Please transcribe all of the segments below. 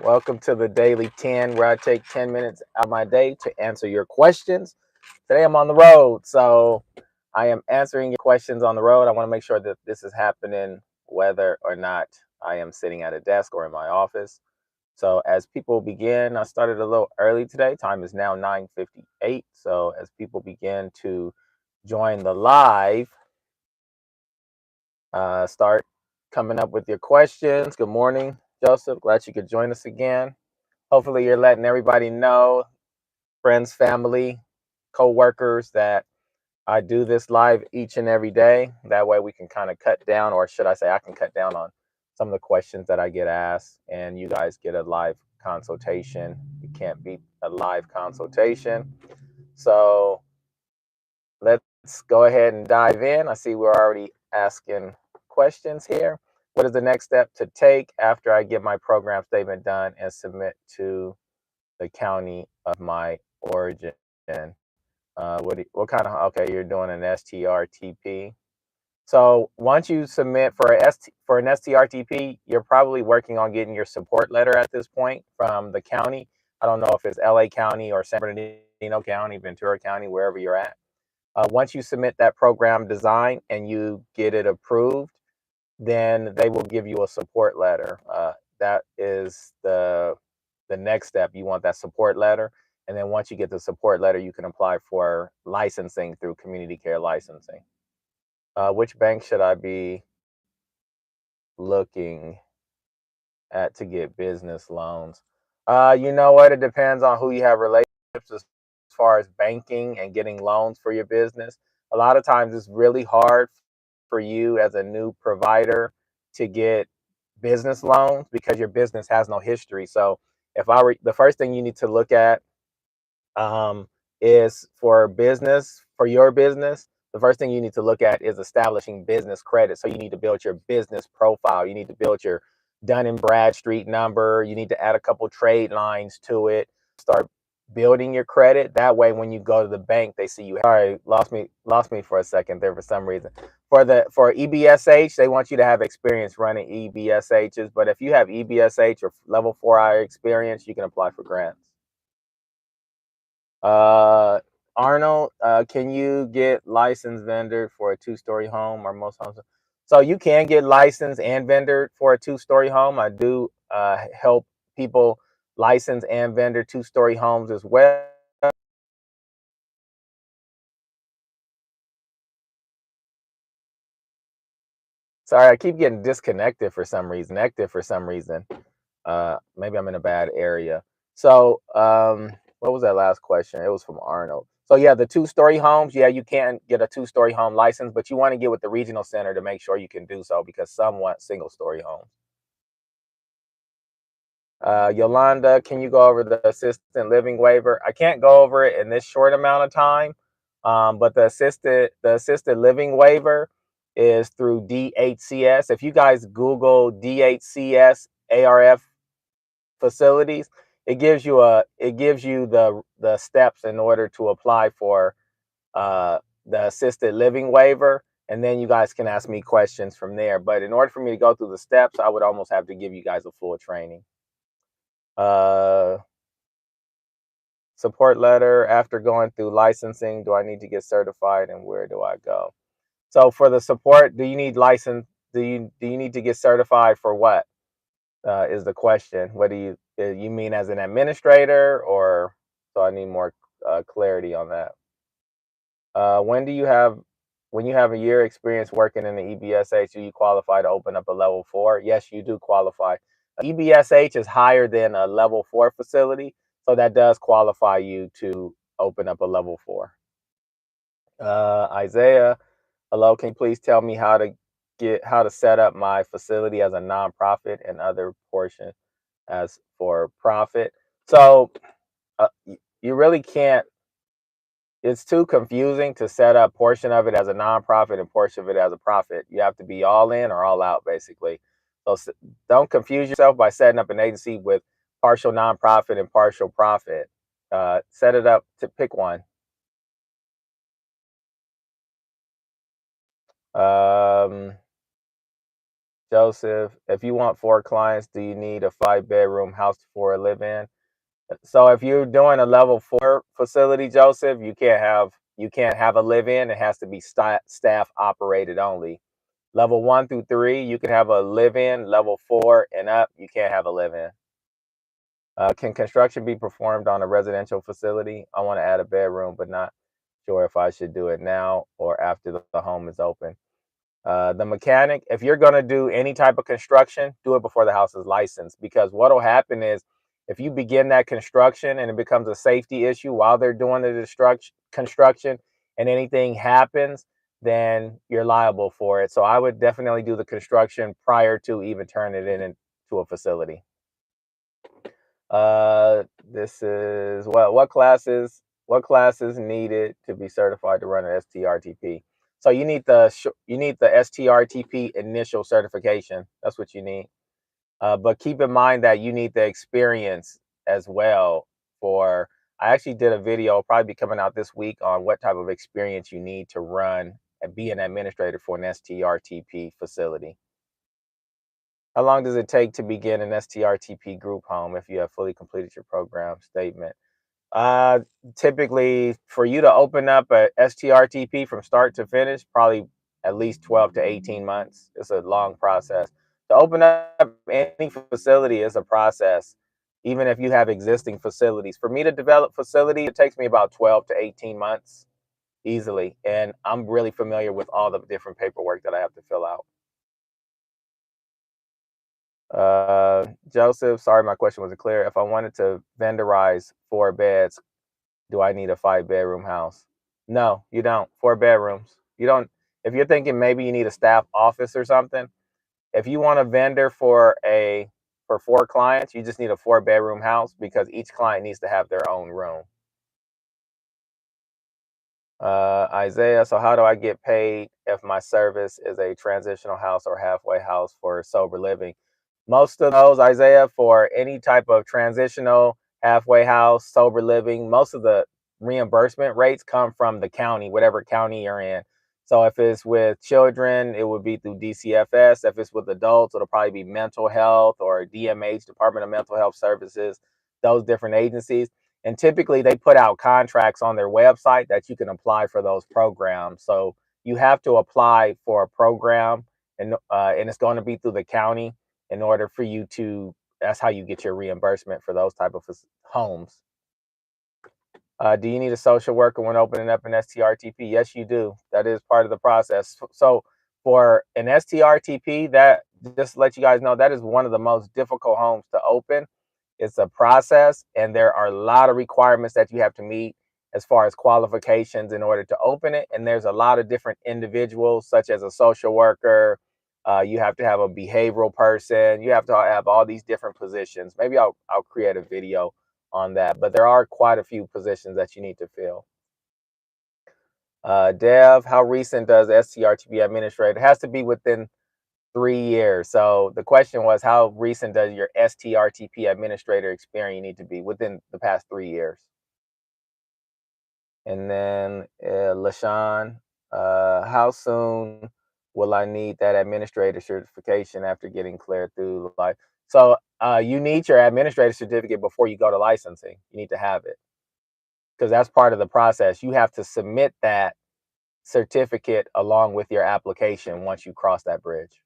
Welcome to the Daily 10, where I take 10 minutes out of my day to answer your questions. Today I'm on the road, so I am answering your questions on the road. I want to make sure that this is happening whether or not I am sitting at a desk or in my office. So as people begin, I started a little early today. Time is now 9:58. So as people begin to join the live, start coming up with your questions. Good morning, Joseph. Glad you could join us again. Hopefully, you're letting everybody know, friends, family, co-workers, that I do this live each and every day. That way we can kind of cut down, or should I say I can cut down on some of the questions that I get asked, and you guys get a live consultation. You can't beat a live consultation. So let's go ahead and dive in. I see we're already asking questions here. What is the next step to take after I get my program statement done and submit to the county of my origin? What kind of, okay, you're doing an STRTP. So once you submit for an STRTP, you're probably working on getting your support letter at this point from the county. I don't know if it's LA County or San Bernardino County, Ventura County, wherever you're at. Once you submit that program design and you get it approved, then they will give you a support letter. That is the next step. You want that support letter, and then once you get the support letter, you can apply for licensing through community care licensing. Which bank should I be looking at to get business loans? You know what? It depends on who you have relationships as far as banking and getting loans for your business. A lot of times it's really hard for you as a new provider to get business loans because your business has no history. So if I were, the first thing you need to look at um, is for your business. The first thing you need to look at is establishing business credit. So you need to build your business profile. You need to build your Dun and Bradstreet number. You need to add a couple trade lines to it. Start building your credit. That way, when you go to the bank, they see you. All right, lost me for a second there for some reason. For EBSH, they want you to have experience running EBSHs. But if you have EBSH or level 4I experience, you can apply for grants. Uh, Arnold, can you get licensed vendor for a two-story home or most homes? So you can get licensed and vendor for a two-story home. I do help people license and vendor two-story homes as well. Sorry, I keep getting disconnected for some reason, active for some reason. Maybe I'm in a bad area. So, what was that last question? It was from Arnold. So yeah, the two-story homes, yeah, you can get a two-story home license, but you want to get with the regional center to make sure you can do so because some want single-story homes. Yolanda, can you go over the assisted living waiver? I can't go over it in this short amount of time, but the assisted living waiver is through DHCS. If you guys Google DHCS ARF facilities, it gives you the steps in order to apply for the assisted living waiver, and then you guys can ask me questions from there. But in order for me to go through the steps, I would almost have to give you guys a full training. Uh, Support letter after going through licensing. Do I need to get certified, and where do I go? So for the support, do you need license? Do you need to get certified for what? Is the question. What do you mean as an administrator, or so I need more clarity on that. When do you have when you have a year experience working in the EBSH, do you qualify to open up a level 4? Yes, you do qualify. EBSH is higher than a level 4 facility, so that does qualify you to open up a level 4. Isaiah, hello, can you please tell me how to set up my facility as a nonprofit and other portion as for profit? So you really can't. It's too confusing to set up portion of it as a nonprofit and portion of it as a profit. You have to be all in or all out, basically. So don't confuse yourself by setting up an agency with partial nonprofit and partial profit. Set it up to pick one. Um, Joseph, if you want 4 clients, do you need a 5 bedroom house for a live-in? So if you're doing a level 4 facility, Joseph, you can't have a live-in. It has to be staff operated only. Level 1 through 3, you can have a live-in. Level 4 and up, you can't have a live-in. Can construction be performed on a residential facility? I want to add a bedroom, but not sure if I should do it now or after the home is open. The mechanic, if you're going to do any type of construction, do it before the house is licensed, because what will happen is if you begin that construction and it becomes a safety issue while they're doing the construction and anything happens, then you're liable for it. So I would definitely do the construction prior to even turning it into a facility. This is what classes needed to be certified to run an STRTP. So you need the STRTP initial certification. That's what you need. But keep in mind that you need the experience as well. For I actually did a video, probably be coming out this week, on what type of experience you need to run and be an administrator for an STRTP facility. How long does it take to begin an STRTP group home if you have fully completed your program statement? Uh, Typically, for you to open up a STRTP from start to finish, probably at least 12 to 18 months. It's a long process. To open up any facility is a process, even if you have existing facilities. For me to develop facility, it takes me about 12 to 18 months easily. And I'm really familiar with all the different paperwork that I have to fill out. Joseph, sorry, my question wasn't clear. If I wanted to vendorize 4 beds, do I need a 5 bedroom house? No, you don't. 4 bedrooms. You don't. If you're thinking maybe you need a staff office or something, if you want a vendor for 4 clients, you just need a 4 bedroom house, because each client needs to have their own room. Isaiah, so how do I get paid if my service is a transitional house or halfway house for sober living? Most of those, Isaiah, for any type of transitional, halfway house, sober living, most of the reimbursement rates come from the county, whatever county you're in. So if it's with children, it would be through DCFS. If it's with adults, it'll probably be mental health or DMH, Department of Mental Health Services, those different agencies. And typically they put out contracts on their website that you can apply for those programs. So you have to apply for a program, and it's going to be through the county in order for you to. That's how you get your reimbursement for those type of homes. Do you need a social worker when opening up an STRTP? Yes, you do. That is part of the process. So for an STRTP, that, just to let you guys know, that is one of the most difficult homes to open. It's a process, and there are a lot of requirements that you have to meet as far as qualifications in order to open it. And there's a lot of different individuals, such as a social worker. You have to have a behavioral person. You have to have all these different positions. Maybe I'll create a video on that, but there are quite a few positions that you need to fill. Dev, how recent does STRTP administrator? It has to be within 3 years. So the question was, how recent does your STRTP administrator experience need to be? Within the past 3 years. And then LaShawn, how soon will I need that administrator certification after getting cleared through life? So you need your administrator certificate before you go to licensing. You need to have it, because that's part of the process. You have to submit that certificate along with your application once you cross that bridge.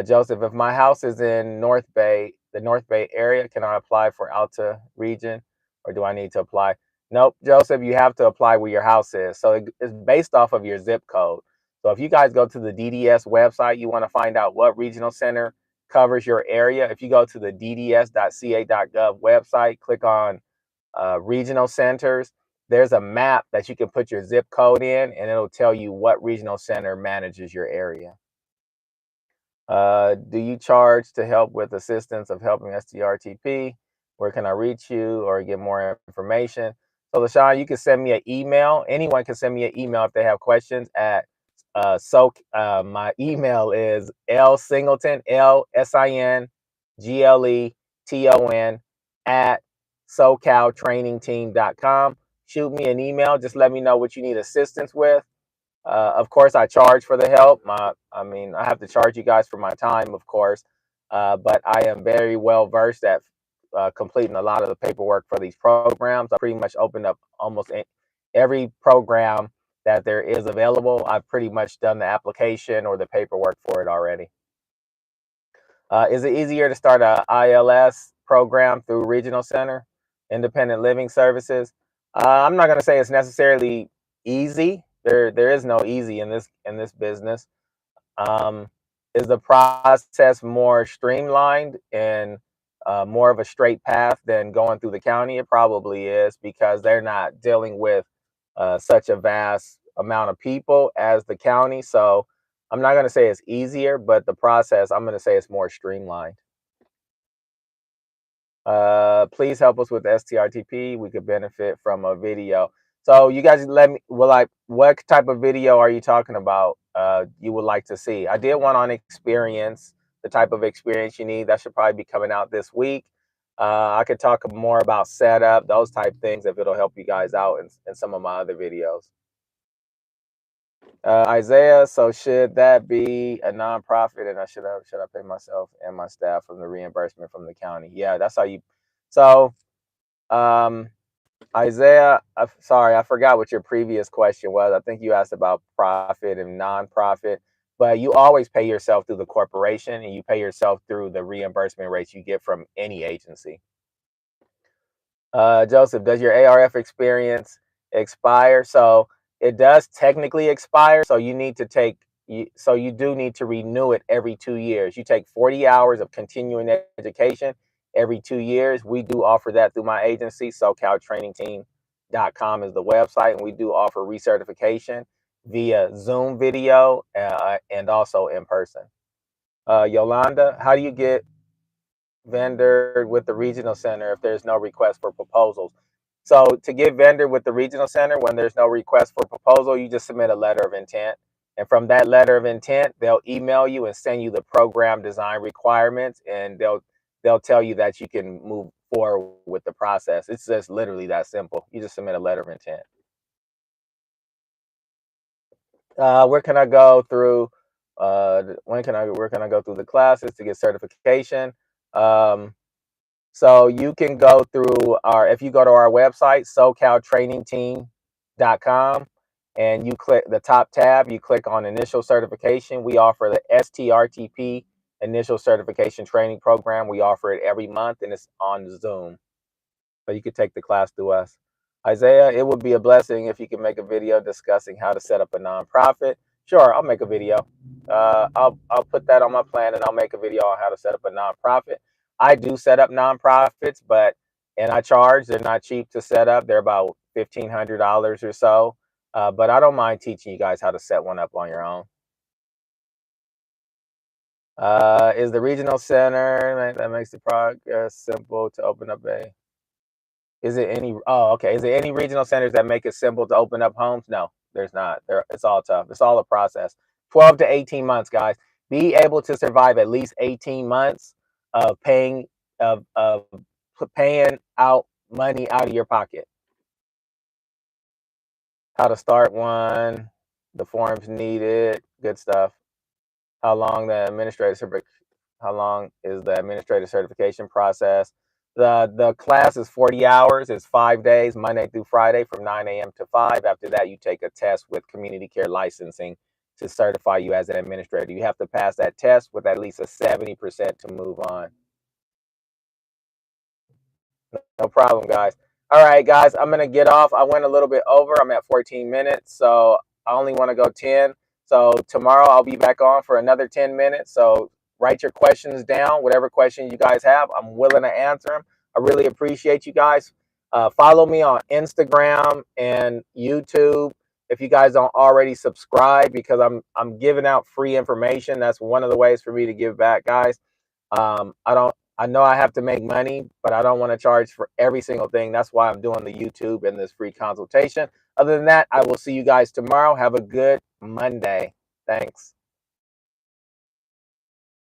Joseph, if my house is in the North Bay area, can I apply for Alta region, or do I need to apply? Nope, Joseph, you have to apply where your house is. So it's based off of your zip code. So if you guys go to the DDS website, you want to find out what regional center covers your area. If you go to the dds.ca.gov website, click on regional centers, there's a map that you can put your zip code in, and it'll tell you what regional center manages your area. Do you charge to help with assistance of helping STRTP? Where can I reach you or get more information? So, LaShawn, you can send me an email. Anyone can send me an email if they have questions at my email is lsingleton, LSINGLETON at SoCalTrainingTeam.com. Shoot me an email. Just let me know what you need assistance with, Of course, I charge for the help. I mean, I have to charge you guys for my time, of course, but I am very well versed at completing a lot of the paperwork for these programs. I pretty much opened up almost every program that there is available. I've pretty much done the application or the paperwork for it already. Is it easier to start a ILS program through Regional Center, Independent Living Services? I'm not going to say it's necessarily easy. There is no easy in this business. Um, is the process more streamlined and more of a straight path than going through the county? It probably is because they're not dealing with such a vast amount of people as the county. So I'm not going to say it's easier, but the process, I'm going to say it's more streamlined. Please help us with STRTP. We could benefit from a video. So you guys let me, well, like, what type of video are you talking about? You would like to see? I did one on experience, the type of experience you need. That should probably be coming out this week. I could talk more about setup, those type things, if it'll help you guys out in some of my other videos. Isaiah, so should that be a nonprofit, and should I pay myself and my staff from the reimbursement from the county? Yeah, that's how you. So, um, Isaiah, sorry, I forgot what your previous question was. I think you asked about profit and nonprofit, but you always pay yourself through the corporation, and you pay yourself through the reimbursement rates you get from any agency. Joseph, does your ARF experience expire? So it does technically expire. So you need to so you do need to renew it every 2 years. You take 40 hours of continuing education every 2 years. We do offer that through my agency. SoCalTrainingTeam.com is the website, and we do offer recertification via Zoom video and also in person. Yolanda, how do you get vendor with the regional center if there's no request for proposals? So to get vendor with the regional center, when there's no request for proposal, you just submit a letter of intent. And from that letter of intent, they'll email you and send you the program design requirements, and they'll tell you that you can move forward with the process. It's just literally that simple. You just submit a letter of intent. Where can I go through? Where can I go through the classes to get certification? Um, So you can go through if you go to our website, SoCalTrainingTeam.com, and you click the top tab, you click on initial certification. We offer the STRTP initial certification training program. We offer it every month, and it's on Zoom. So you could take the class through us. Isaiah, it would be a blessing if you could make a video discussing how to set up a nonprofit. Sure, I'll make a video. I'll put that on my plan, and I'll make a video on how to set up a nonprofit. I do set up nonprofits, and I charge. They're not cheap to set up. They're about $1,500 or so. But I don't mind teaching you guys how to set one up on your own. Is the regional center that makes the progress simple to open up a? Is it any? Oh, okay. Is there any regional centers that make it simple to open up homes? No, there's not. It's all tough. It's all a process. 12 to 18 months, guys. Be able to survive at least 18 months of of paying out money out of your pocket. How to start one, the forms needed, good stuff. How long how long is the administrative certification process? The class is 40 hours. It's 5 days, Monday through Friday from 9 a.m. to 5. After that, you take a test with community care licensing to certify you as an administrator. You have to pass that test with at least a 70% to move on. No problem, guys. All right, guys, I'm going to get off. I went a little bit over. I'm at 14 minutes, so I only want to go 10. So tomorrow I'll be back on for another 10 minutes. So write your questions down, whatever questions you guys have. I'm willing to answer them. I really appreciate you guys. Follow me on Instagram and YouTube if you guys don't already subscribe, because I'm giving out free information. That's one of the ways for me to give back, guys. I know I have to make money, but I don't want to charge for every single thing. That's why I'm doing the YouTube and this free consultation. Other than that, I will see you guys tomorrow. Have a good Monday. Thanks.